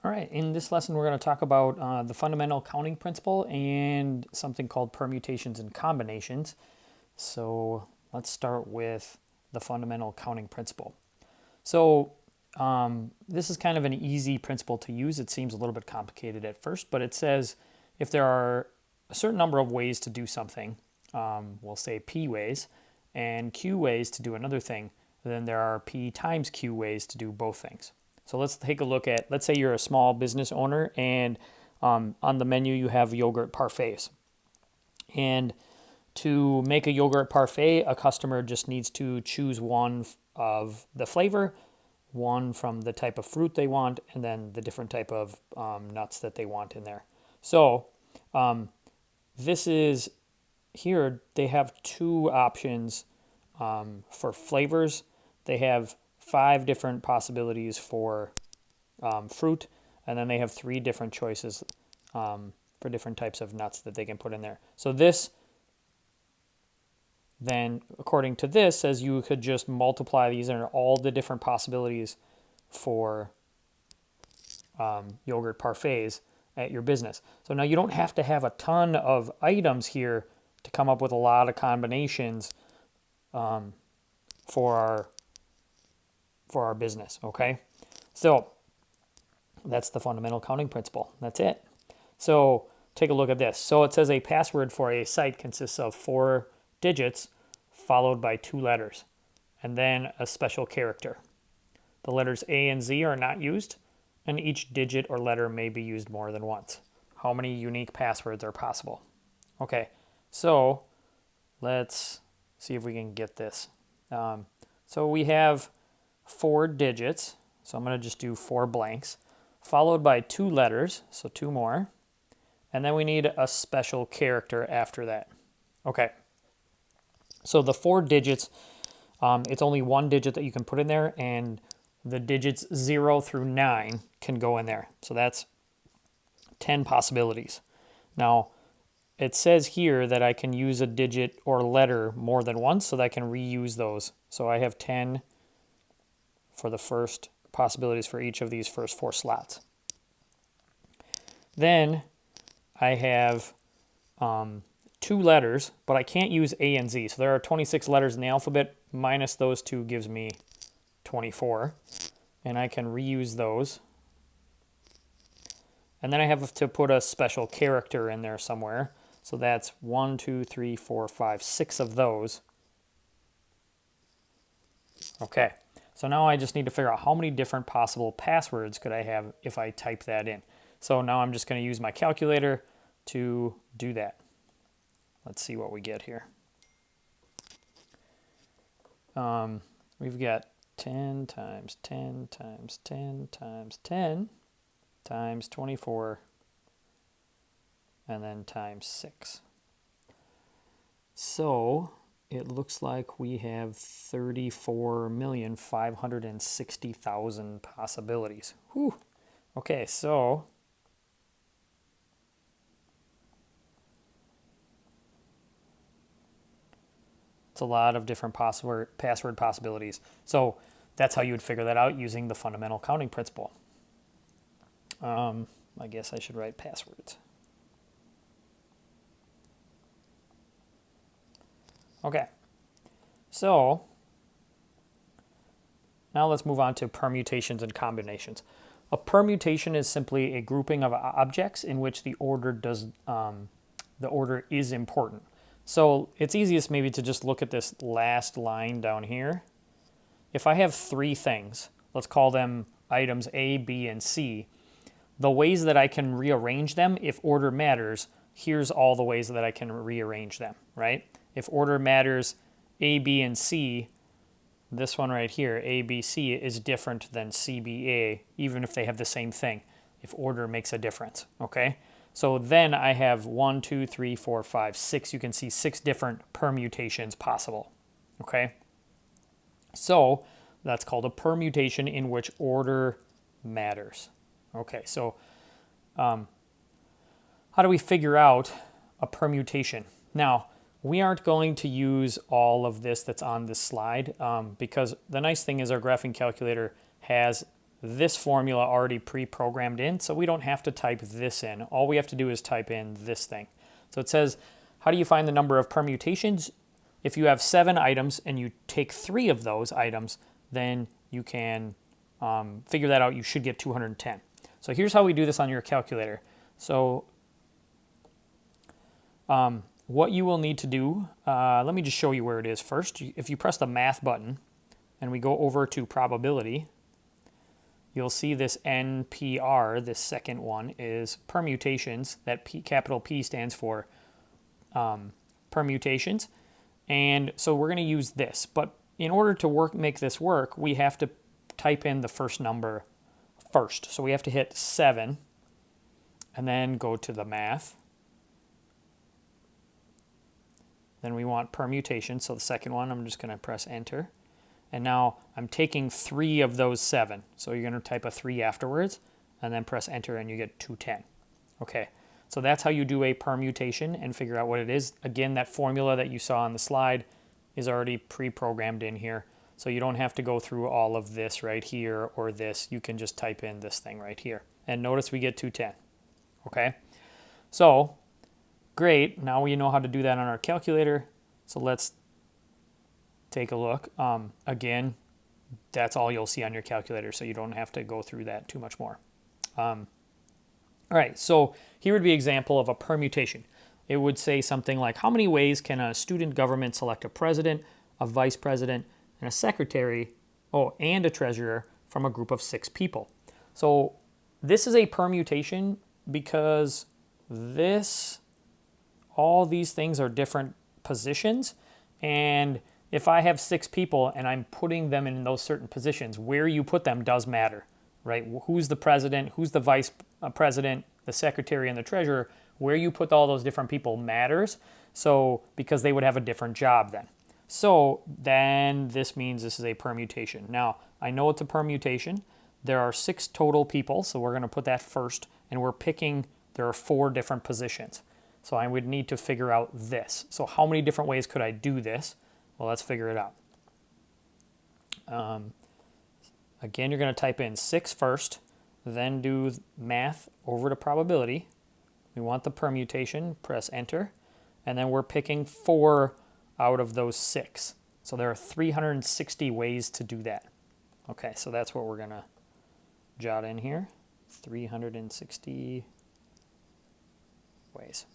All right, in this lesson, we're going to talk about the fundamental counting principle and something called permutations and combinations. So let's start with the fundamental counting principle. So this is kind of an easy principle to use. It seems a little bit complicated at first, but it says if there are a certain number of ways to do something, we'll say P ways, and Q ways to do another thing, then there are P times Q ways to do both things. So let's take a look at, let's say you're a small business owner and on the menu you have yogurt parfaits. And to make a yogurt parfait, a customer just needs to choose one of the flavor, one from the type of fruit they want, and then the different type of nuts that they want in there. So this is, here they have two options for flavors. They have 5 different possibilities for fruit, and then they have 3 different choices for different types of nuts that they can put in there. So this, then, according to this, says you could just multiply these and all the different possibilities for yogurt parfaits at your business. So now you don't have to have a ton of items here to come up with a lot of combinations for our business, okay? So that's the fundamental counting principle. That's it. So take a look at this. So it says a password for a site consists of 4 digits followed by 2 letters and then a special character. The letters A and Z are not used, and each digit or letter may be used more than once. How many unique passwords are possible? Okay, so let's see if we can get this. So we have 4 digits, so I'm going to just do 4 blanks, followed by 2 letters, so 2 more, and then we need a special character after that. Okay, so the 4 digits, it's only 1 digit that you can put in there, and the digits 0 through 9 can go in there. So that's 10 possibilities. Now, it says here that I can use a digit or letter more than once, so that I can reuse those. So I have 10 for the first possibilities for each of these first 4 slots. Then I have 2 letters, but I can't use A and Z. So there are 26 letters in the alphabet, minus those 2 gives me 24. And I can reuse those. And then I have to put a special character in there somewhere. So that's 1, 2, 3, 4, 5, 6 of those. Okay. So now I just need to figure out how many different possible passwords could I have if I type that in. So now I'm just going to use my calculator to do that. Let's see what we get here. We've got 10 times 10 times 10 times 10 times 24 and then times 6. So it looks like we have 34,560,000 possibilities. Whew. Okay, so it's a lot of different password possibilities. So that's how you would figure that out using the fundamental counting principle. I guess I should write passwords. Okay, so now let's move on to permutations and combinations. A permutation is simply a grouping of objects in which the order is important. So it's easiest maybe to just look at this last line down here. If I have 3 things, let's call them items A, B, and C, the ways that I can rearrange them, if order matters, here's all the ways that I can rearrange them, right? If order matters, A, B, and C, this one right here, A, B, C, is different than C, B, A, even if they have the same thing, if order makes a difference, okay? So then I have 1, 2, 3, 4, 5, 6. You can see 6 different permutations possible, okay? So that's called a permutation in which order matters. Okay, so how do we figure out a permutation? Now, we aren't going to use all of this that's on this slide because the nice thing is our graphing calculator has this formula already pre-programmed in, so we don't have to type this in. All we have to do is type in this thing. So it says, how do you find the number of permutations? If you have 7 items and you take 3 of those items, then you can figure that out. You should get 210. So here's how we do this on your calculator. So what you will need to do, let me just show you where it is first. If you press the math button and we go over to probability, you'll see this NPR, this second one, is permutations. That capital P stands for permutations. And so we're going to use this. But in order to make this work, we have to type in the first number first. So we have to hit 7 and then go to the math. Then we want permutation. So the second one, I'm just going to press enter. And now I'm taking 3 of those 7. So you're going to type a 3 afterwards and then press enter and you get 210. Okay, so that's how you do a permutation and figure out what it is. Again, that formula that you saw on the slide is already pre-programmed in here. So you don't have to go through all of this right here or this. You can just type in this thing right here. And notice we get 210. Okay, so great. Now we know how to do that on our calculator. So let's take a look. Again, that's all you'll see on your calculator, so you don't have to go through that too much more. All right, so here would be an example of a permutation. It would say something like, how many ways can a student government select a president, a vice president, and a secretary, and a treasurer from a group of 6 people? So this is a permutation because all these things are different positions, and if I have 6 people and I'm putting them in those certain positions, where you put them does matter, right? Who's the president, who's the vice president, the secretary, and the treasurer, where you put all those different people matters. So, because they would have a different job then. So then this means this is a permutation. Now, I know it's a permutation. There are 6 total people, so we're going to put that first, and we're picking, there are 4 different positions. So I would need to figure out this. So how many different ways could I do this? Well, let's figure it out. Again, you're going to type in 6 first, then do math over to probability. We want the permutation, press enter, and then we're picking 4 out of those 6. So there are 360 ways to do that. Okay, so that's what we're going to jot in here, 360 ways.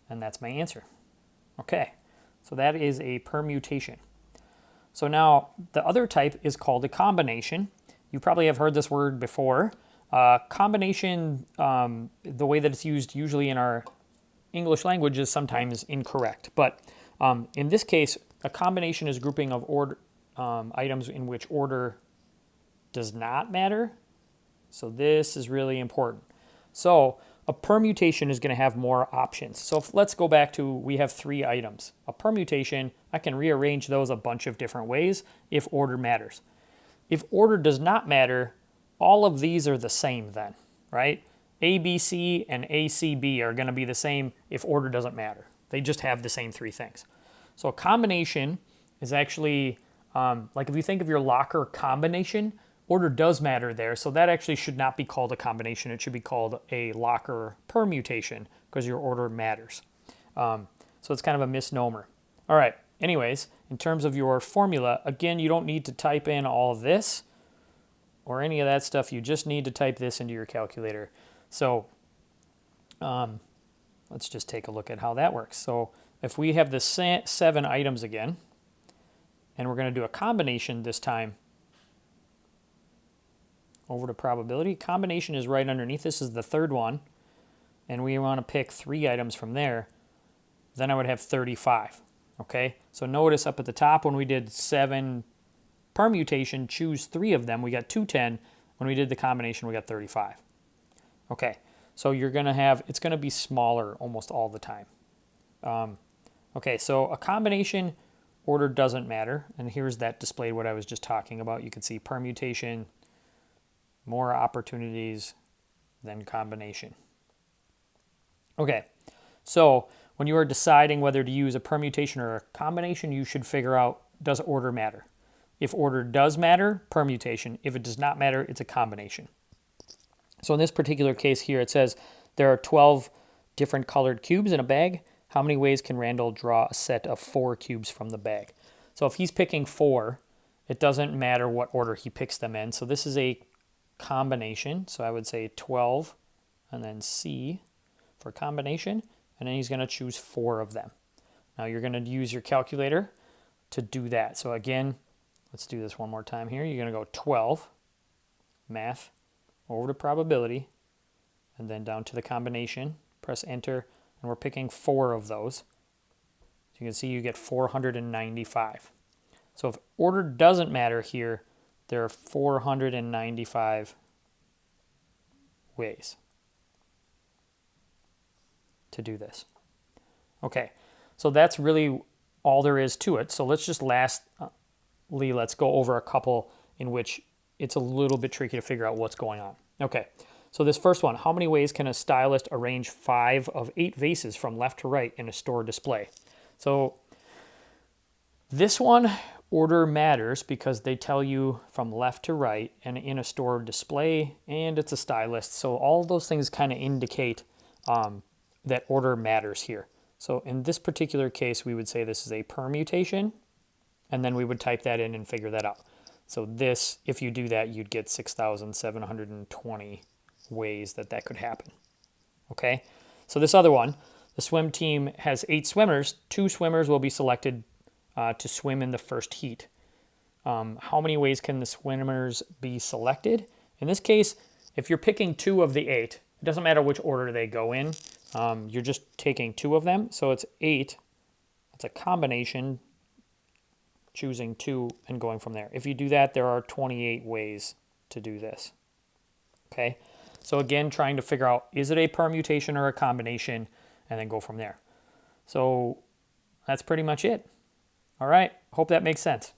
And that's my answer. Okay. So that is a permutation. So now the other type is called a combination. You probably have heard this word before. Combination, the way that it's used usually in our English language is sometimes incorrect. But in this case, a combination is a grouping of items in which order does not matter. So this is really important. So a permutation is going to have more options. So let's go back to, we have 3 items. A permutation, I can rearrange those a bunch of different ways if order matters. If order does not matter, all of these are the same then, right? ABC and ACB are going to be the same if order doesn't matter. They just have the same 3 things. So a combination is actually, like if you think of your locker combination, order does matter there, so that actually should not be called a combination. It should be called a locker permutation because your order matters. So it's kind of a misnomer. All right, anyways, in terms of your formula, again, you don't need to type in all of this or any of that stuff. You just need to type this into your calculator. So let's just take a look at how that works. So if we have the 7 items again, and we're going to do a combination this time, over to probability. Combination is right underneath. This is the 3rd one. And we want to pick 3 items from there. Then I would have 35. Okay? So notice up at the top when we did 7 permutation, choose 3 of them, we got 210. When we did the combination, we got 35. Okay. So you're going to have, it's going to be smaller almost all the time. Okay, so a combination, order doesn't matter. And here's that displayed what I was just talking about. You can see permutation, more opportunities than combination. Okay, so when you are deciding whether to use a permutation or a combination, you should figure out, does order matter? If order does matter, permutation. If it does not matter, it's a combination. So in this particular case here, it says there are 12 different colored cubes in a bag. How many ways can Randall draw a set of 4 cubes from the bag? So if he's picking 4, it doesn't matter what order he picks them in. So this is a combination. So I would say 12 and then C for combination. And then he's going to choose 4 of them. Now you're going to use your calculator to do that. So again, let's do this one more time here. You're going to go 12, math, over to probability, and then down to the combination. Press enter, and we're picking 4 of those. So you can see you get 495. So if order doesn't matter here, there are 495 ways to do this. Okay, so that's really all there is to it. So let's just let's go over a couple in which it's a little bit tricky to figure out what's going on. Okay, so this first one, how many ways can a stylist arrange 5 of 8 vases from left to right in a store display? So this one, order matters because they tell you from left to right and in a store display, and it's a stylist. So all of those things kind of indicate that order matters here. So in this particular case, we would say this is a permutation, and then we would type that in and figure that out. So this, if you do that, you'd get 6,720 ways that could happen. Okay, so this other one, the swim team has 8 swimmers. 2 swimmers will be selected to swim in the first heat. How many ways can the swimmers be selected? In this case, if you're picking 2 of the 8, it doesn't matter which order they go in. You're just taking 2 of them. So it's 8. It's a combination, choosing 2 and going from there. If you do that, there are 28 ways to do this. Okay, so again, trying to figure out, is it a permutation or a combination, and then go from there. So that's pretty much it. All right, hope that makes sense.